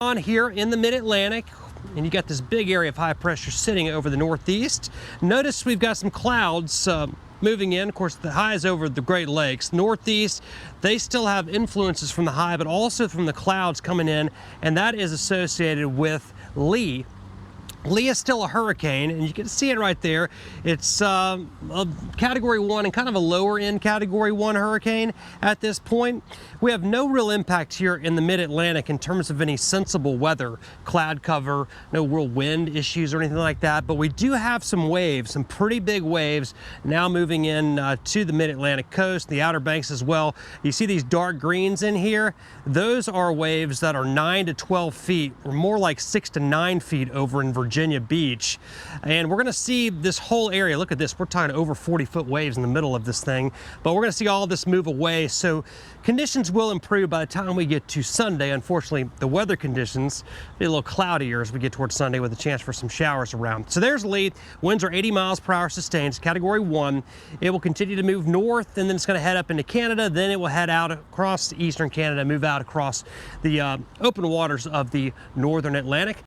On here in the mid-Atlantic, and you got this big area of high pressure sitting over the northeast. Notice we've got some clouds moving in. Of course, the high is over the Great Lakes. Northeast, they still have influences from the high, but also from the clouds coming in, and that is associated with Lee. Lee is still a hurricane, and you can see it right there. It's a Category 1 and kind of a lower end Category 1 hurricane at this point. We have no real impact here in the mid-Atlantic in terms of any sensible weather, cloud cover, no real wind issues or anything like that, but we do have some waves, some pretty big waves now moving in to the mid-Atlantic coast, the Outer Banks as well. You see these dark greens in here? Those are waves that are 9 to 12 feet, or more like 6 to 9 feet over in Virginia Beach. And we're going to see this whole area. Look at this. We're talking over 40-foot waves in the middle of this thing, but we're going to see all this move away. So conditions will improve by the time we get to Sunday. Unfortunately, the weather conditions be a little cloudier as we get towards Sunday with a chance for some showers around. So there's Lee. Winds are 80 miles per hour sustained. It's Category 1. It will continue to move north, and then it's going to head up into Canada. Then it will head out across eastern Canada, move out across the open waters of the northern Atlantic.